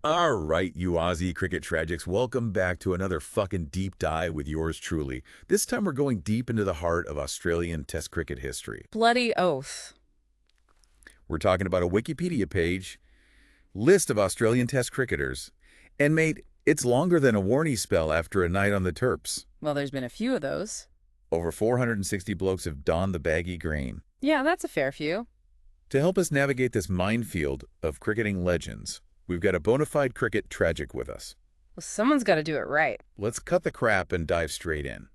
All right, you Aussie cricket tragics, welcome back to another fucking deep dive with yours truly. This time we're going deep into the heart of Australian Test cricket history. Bloody oath. We're talking about a Wikipedia page, list of Australian Test cricketers, and mate, it's longer than a warning spell after a night on the Terps. Well, there's been a few of those. Over 460 blokes have donned the baggy green. Yeah, that's a fair few. To help us navigate this minefield of cricketing legends, we've got a bona fide cricket tragic with us. Well, someone's got to do it right. Let's cut the crap and dive straight in.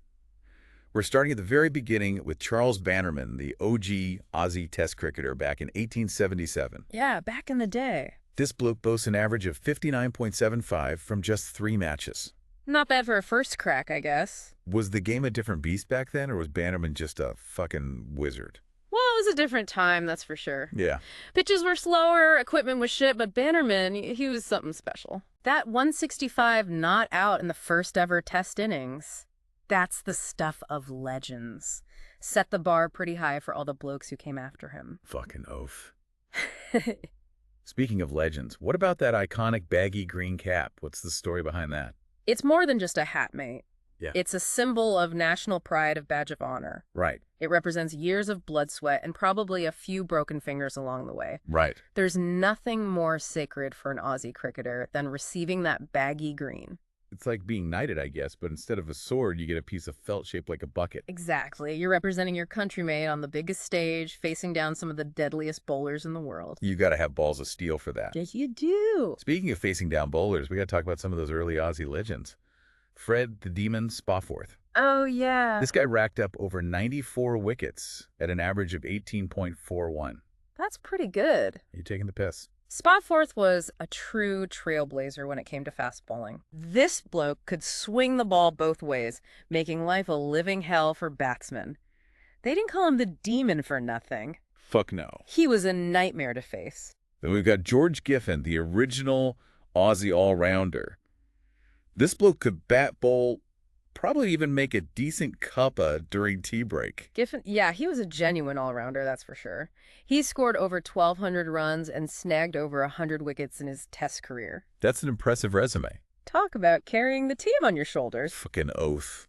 We're starting at the very beginning with Charles Bannerman, the OG Aussie Test cricketer back in 1877. Yeah, back in the day. This bloke boasts an average of 59.75 from just 3 matches. Not bad for a first crack, I guess. Was the game a different beast back then, or was Bannerman just a fucking wizard? Well, it was a different time, that's for sure. Yeah. Pitches were slower, equipment was shit, but Bannerman, he was something special. That 165 not out in the first ever test innings, that's the stuff of legends. Set the bar pretty high for all the blokes who came after him. Fucking oath. Speaking of legends, what about that iconic baggy green cap? What's the story behind that? It's more than just a hat, mate. Yeah. It's a symbol of national pride, of badge of honor. Right. It represents years of blood, sweat, and probably a few broken fingers along the way. Right. There's nothing more sacred for an Aussie cricketer than receiving that baggy green. It's like being knighted, I guess, but instead of a sword, you get a piece of felt shaped like a bucket. Exactly. You're representing your countrymate on the biggest stage, facing down some of the deadliest bowlers in the world. You got to have balls of steel for that. Yes, you do. Speaking of facing down bowlers, we got to talk about some of those early Aussie legends. Fred the Demon Spawforth. Oh, yeah. This guy racked up over 94 wickets at an average of 18.41. That's pretty good. You taking the piss? Spawforth was a true trailblazer when it came to fast bowling. This bloke could swing the ball both ways, making life a living hell for batsmen. They didn't call him the Demon for nothing. Fuck no. He was a nightmare to face. Then we've got George Giffen, the original Aussie all-rounder. This bloke could bat bowl, probably even make a decent cuppa during tea break. Giffen, yeah, he was a genuine all-rounder, that's for sure. He scored over 1,200 runs and snagged over 100 wickets in his test career. That's an impressive resume. Talk about carrying the team on your shoulders. Fucking oath.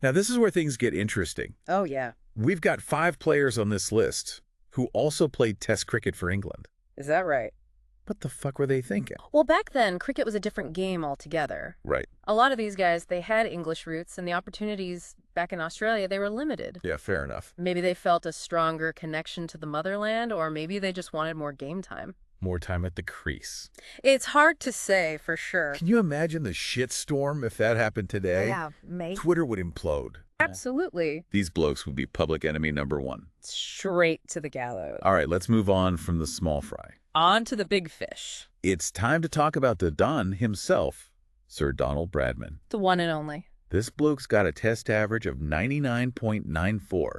Now, this is where things get interesting. Oh, yeah. We've got 5 players on this list who also played Test cricket for England. Is that right? What the fuck were they thinking? Well, back then, cricket was a different game altogether. Right. A lot of these guys, they had English roots, and the opportunities back in Australia, they were limited. Yeah, fair enough. Maybe they felt a stronger connection to the motherland, or maybe they just wanted more game time. More time at the crease. It's hard to say for sure. Can you imagine the shitstorm if that happened today? Yeah, mate. Twitter would implode. Absolutely. These blokes would be public enemy number 1. Straight to the gallows. All right, let's move on from the small fry. On to the big fish. It's time to talk about the Don himself, Sir Donald Bradman. The one and only. This bloke's got a test average of 99.94.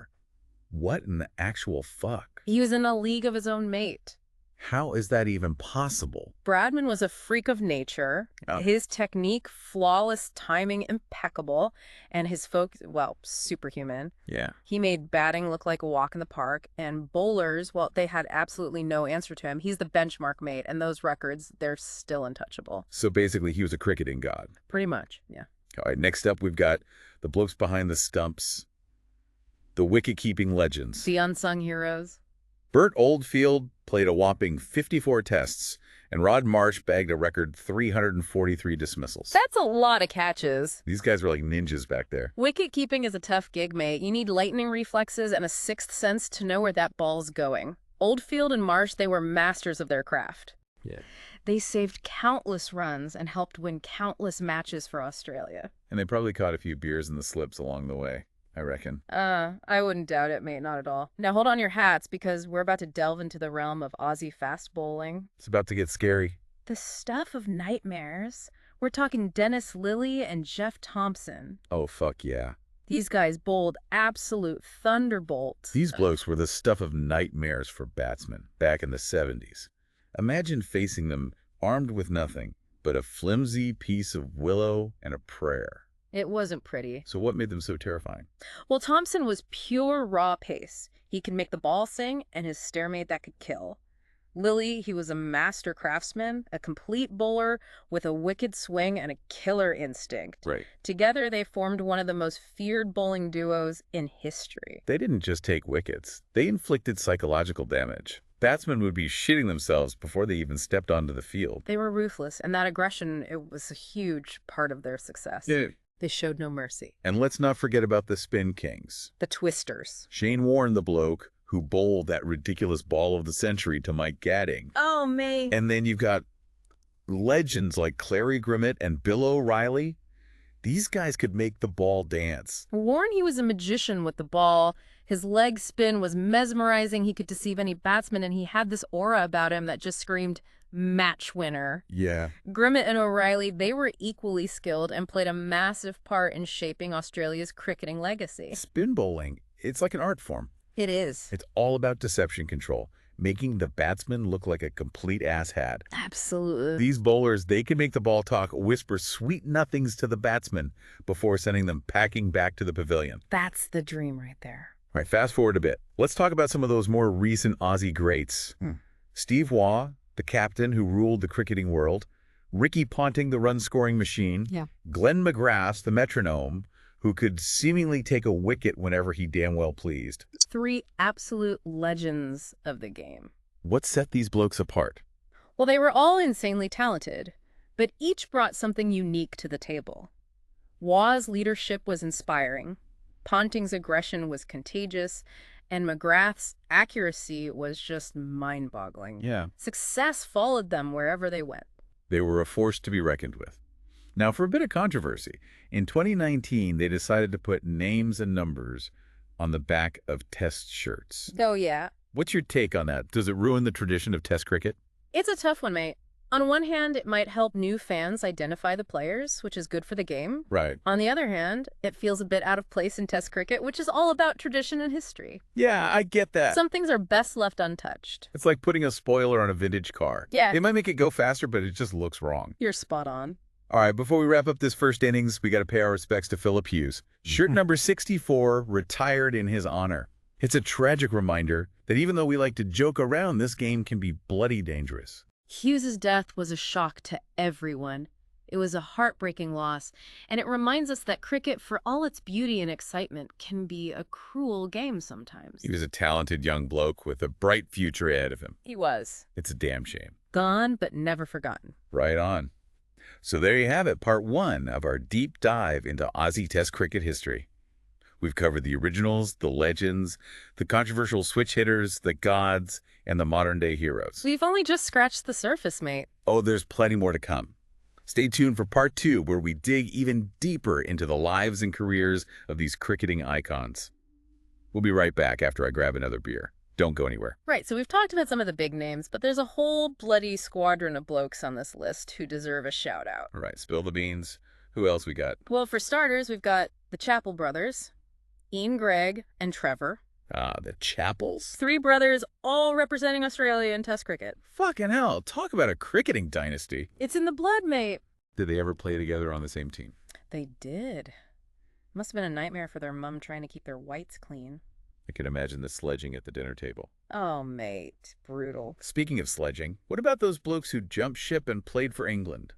What in the actual fuck? He was in a league of his own, mate. How is that even possible? Bradman was a freak of nature. Oh. His technique, flawless timing, impeccable, and his focus, well, superhuman. Yeah. He made batting look like a walk in the park, and bowlers, well, they had absolutely no answer to him. He's the benchmark mate, and those records, they're still untouchable. So basically, he was a cricketing god. Pretty much, yeah. All right, next up, we've got the blokes behind the stumps, the wicket-keeping legends. The unsung heroes. Bert Oldfield played a whopping 54 tests, and Rod Marsh bagged a record 343 dismissals. That's a lot of catches. These guys were like ninjas back there. Wicket keeping is a tough gig, mate. You need lightning reflexes and a sixth sense to know where that ball's going. Oldfield and Marsh, they were masters of their craft. Yeah. They saved countless runs and helped win countless matches for Australia. And they probably caught a few beers in the slips along the way, I reckon. I wouldn't doubt it, mate, not at all. Now hold on your hats, because we're about to delve into the realm of Aussie fast bowling. It's about to get scary. The stuff of nightmares. We're talking Dennis Lilly and Jeff Thompson. Oh, fuck yeah. These guys bowled absolute thunderbolts. These blokes were the stuff of nightmares for batsmen back in the 70s. Imagine facing them armed with nothing but a flimsy piece of willow and a prayer. It wasn't pretty. So what made them so terrifying? Well, Thompson was pure raw pace. He could make the ball sing, and his stairmate that could kill. Lilly, he was a master craftsman, a complete bowler with a wicked swing and a killer instinct. Right. Together, they formed one of the most feared bowling duos in history. They didn't just take wickets. They inflicted psychological damage. Batsmen would be shitting themselves before they even stepped onto the field. They were ruthless, and that aggression, it was a huge part of their success. Yeah. They showed no mercy. And let's not forget about the spin kings. The twisters. Shane Warne, the bloke who bowled that ridiculous ball of the century to Mike Gadding. Oh, mate. And then you've got legends like Clary Grimmett and Bill O'Reilly. These guys could make the ball dance. Warren, he was a magician with the ball. His leg spin was mesmerizing. He could deceive any batsman, and he had this aura about him that just screamed match winner. Yeah. Grimmett and O'Reilly, they were equally skilled and played a massive part in shaping Australia's cricketing legacy. Spin bowling, it's like an art form. It is. It's all about deception control, making the batsman look like a complete asshat. Absolutely. These bowlers, they can make the ball talk, whisper sweet nothings to the batsman before sending them packing back to the pavilion. That's the dream right there. All right, fast forward a bit. Let's talk about some of those more recent Aussie greats. Steve Waugh, the captain who ruled the cricketing world. Ricky Ponting, the run-scoring machine. Yeah. Glenn McGrath, the metronome, who could seemingly take a wicket whenever he damn well pleased. 3 absolute legends of the game. What set these blokes apart? Well, they were all insanely talented, but each brought something unique to the table. Waugh's leadership was inspiring, Ponting's aggression was contagious, and McGrath's accuracy was just mind-boggling. Yeah. Success followed them wherever they went. They were a force to be reckoned with. Now, for a bit of controversy, in 2019, they decided to put names and numbers on the back of test shirts. Oh, yeah. What's your take on that? Does it ruin the tradition of test cricket? It's a tough one, mate. On one hand, it might help new fans identify the players, which is good for the game. Right. On the other hand, it feels a bit out of place in Test cricket, which is all about tradition and history. Yeah, I get that. Some things are best left untouched. It's like putting a spoiler on a vintage car. Yeah. It might make it go faster, but it just looks wrong. You're spot on. All right, before we wrap up this first innings, we got to pay our respects to Philip Hughes. Shirt number 64 retired in his honor. It's a tragic reminder that even though we like to joke around, this game can be bloody dangerous. Hughes's death was a shock to everyone. It was a heartbreaking loss, and it reminds us that cricket, for all its beauty and excitement, can be a cruel game sometimes. He was a talented young bloke with a bright future ahead of him. He was. It's a damn shame. Gone, but never forgotten. Right on. So there you have it, part 1 of our deep dive into Aussie Test cricket history. We've covered the originals, the legends, the controversial switch hitters, the gods, and the modern-day heroes. We've only just scratched the surface, mate. Oh, there's plenty more to come. Stay tuned for part 2, where we dig even deeper into the lives and careers of these cricketing icons. We'll be right back after I grab another beer. Don't go anywhere. Right, so we've talked about some of the big names, but there's a whole bloody squadron of blokes on this list who deserve a shout-out. All right, spill the beans. Who else we got? Well, for starters, we've got the Chappell brothers, Ian Gregg and Trevor. The Chappells? 3 brothers, all representing Australia in Test cricket. Fucking hell, talk about a cricketing dynasty. It's in the blood, mate. Did they ever play together on the same team? They did. Must have been a nightmare for their mum trying to keep their whites clean. I can imagine the sledging at the dinner table. Oh, mate. Brutal. Speaking of sledging, what about those blokes who jumped ship and played for England?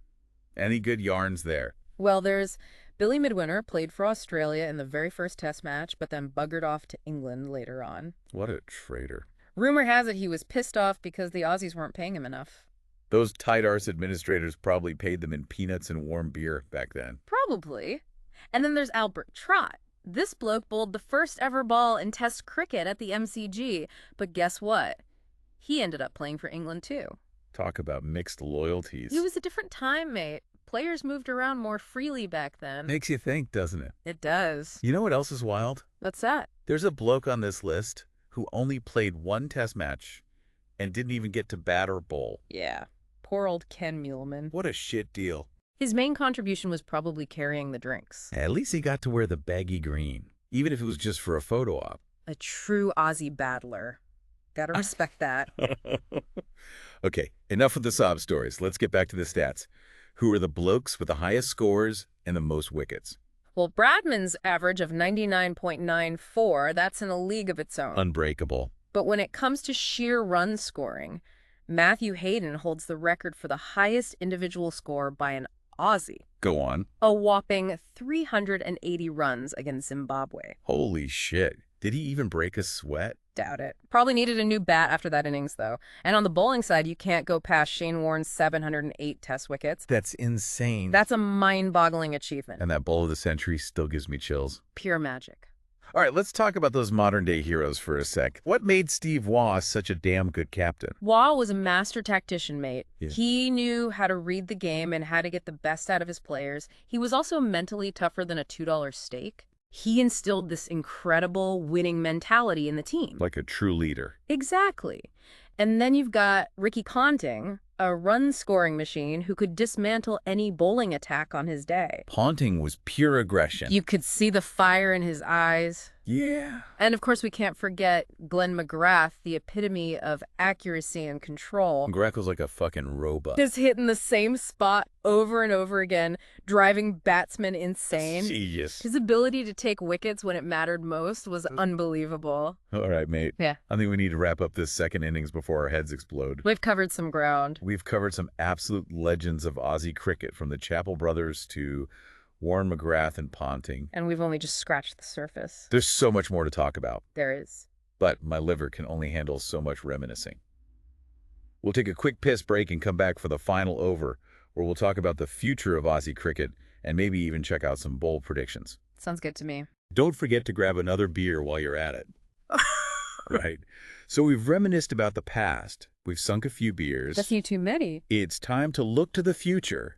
Any good yarns there? Well, there's Billy Midwinter, played for Australia in the very first Test match, but then buggered off to England later on. What a traitor. Rumor has it he was pissed off because the Aussies weren't paying him enough. Those tight-arse administrators probably paid them in peanuts and warm beer back then. Probably. And then there's Albert Trott. This bloke bowled the first ever ball in Test cricket at the MCG, but guess what? He ended up playing for England too. Talk about mixed loyalties. It was a different time, mate. Players moved around more freely back then. Makes you think, doesn't it? It does. You know what else is wild? What's that? There's a bloke on this list who only played 1 test match and didn't even get to bat or bowl. Yeah. Poor old Ken Muhlman. What a shit deal. His main contribution was probably carrying the drinks. At least he got to wear the baggy green, even if it was just for a photo op. A true Aussie battler. Gotta respect that. Okay, enough with the sob stories. Let's get back to the stats. Who are the blokes with the highest scores and the most wickets? Well, Bradman's average of 99.94, that's in a league of its own. Unbreakable. But when it comes to sheer run scoring, Matthew Hayden holds the record for the highest individual score by an Aussie. Go on. A whopping 380 runs against Zimbabwe. Holy shit. Did he even break a sweat? Doubt it. Probably needed a new bat after that innings, though. And on the bowling side, you can't go past Shane Warne's 708 test wickets. That's insane. That's a mind-boggling achievement. And that bowl of the century still gives me chills. Pure magic. All right, let's talk about those modern-day heroes for a sec. What made Steve Waugh such a damn good captain? Waugh was a master tactician, mate. Yeah. He knew how to read the game and how to get the best out of his players. He was also mentally tougher than a $2 steak. He instilled this incredible winning mentality in the team. Like a true leader. Exactly. And then you've got Ricky Ponting, a run-scoring machine who could dismantle any bowling attack on his day. Ponting was pure aggression. You could see the fire in his eyes. Yeah. And of course, we can't forget Glenn McGrath, the epitome of accuracy and control. McGrath was like a fucking robot. Just hitting the same spot over and over again, driving batsmen insane. Genius. His ability to take wickets when it mattered most was unbelievable. All right, mate. Yeah. I think we need to wrap up this second innings before our heads explode. We've covered some ground. We've covered some absolute legends of Aussie cricket, from the Chappell brothers to Warren McGrath and Ponting. And we've only just scratched the surface. There's so much more to talk about, There is. but my liver can only handle so much reminiscing. We'll take a quick piss break and come back for the final over, where we'll talk about the future of Aussie cricket and maybe even check out some bold predictions. Sounds good to me. Don't forget to grab another beer while you're at it. Right. So we've reminisced about the past. We've sunk a few beers. That's you too many. It's time to look to the future.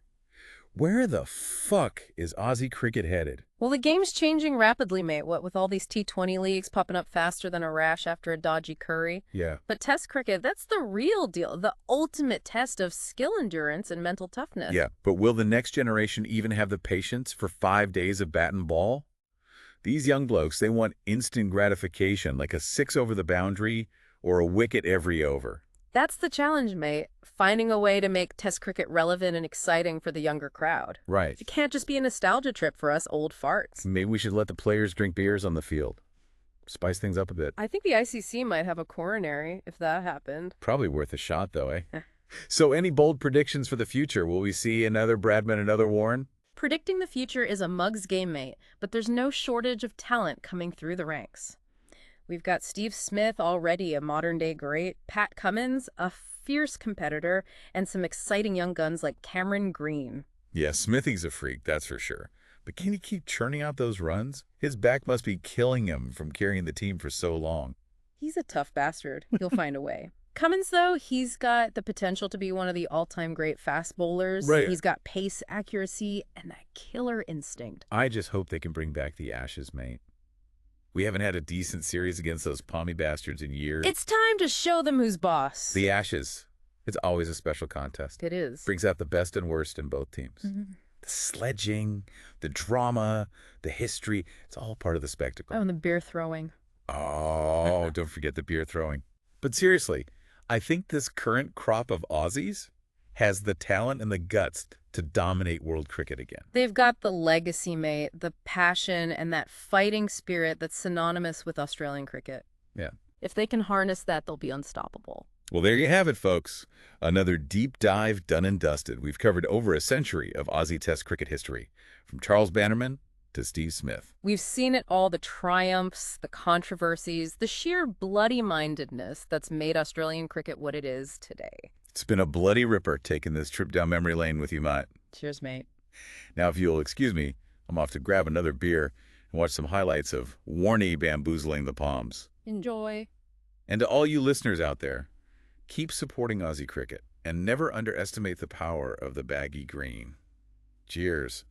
Where the fuck is Aussie cricket headed? Well, the game's changing rapidly, mate, what with all these T20 leagues popping up faster than a rash after a dodgy curry. Yeah. But Test cricket, that's the real deal, the ultimate test of skill endurance and mental toughness. Yeah, but will the next generation even have the patience for 5 days of bat and ball? These young blokes, they want instant gratification, like a 6 over the boundary or a wicket every over. That's the challenge, mate, finding a way to make Test cricket relevant and exciting for the younger crowd. Right. It can't just be a nostalgia trip for us old farts. Maybe we should let the players drink beers on the field. Spice things up a bit. I think the ICC might have a coronary if that happened. Probably worth a shot, though, eh? So any bold predictions for the future? Will we see another Bradman, another Warren? Predicting the future is a mug's game, mate, but there's no shortage of talent coming through the ranks. We've got Steve Smith, already a modern-day great, Pat Cummins, a fierce competitor, and some exciting young guns like Cameron Green. Yeah, Smithy's a freak, that's for sure. But can he keep churning out those runs? His back must be killing him from carrying the team for so long. He's a tough bastard. He'll find a way. Cummins, though, he's got the potential to be one of the all-time great fast bowlers. Right. He's got pace, accuracy, and that killer instinct. I just hope they can bring back the Ashes, mate. We haven't had a decent series against those palmy bastards in years. It's time to show them who's boss. The Ashes. It's always a special contest. It is. Brings out the best and worst in both teams. Mm-hmm. The sledging, the drama, the history, it's all part of the spectacle. Oh, and the beer throwing. Oh, don't forget the beer throwing. But seriously, I think this current crop of Aussies has the talent and the guts to dominate world cricket again. They've got the legacy, mate, the passion, and that fighting spirit that's synonymous with Australian cricket. Yeah. If they can harness that, they'll be unstoppable. Well, there you have it, folks. Another deep dive done and dusted. We've covered over a century of Aussie Test cricket history, from Charles Bannerman to Steve Smith. We've seen it all, the triumphs, the controversies, the sheer bloody-mindedness that's made Australian cricket what it is today. It's been a bloody ripper taking this trip down memory lane with you, mate. Cheers, mate. Now, if you'll excuse me, I'm off to grab another beer and watch some highlights of Warney bamboozling the Palms. Enjoy. And to all you listeners out there, keep supporting Aussie cricket and never underestimate the power of the baggy green. Cheers.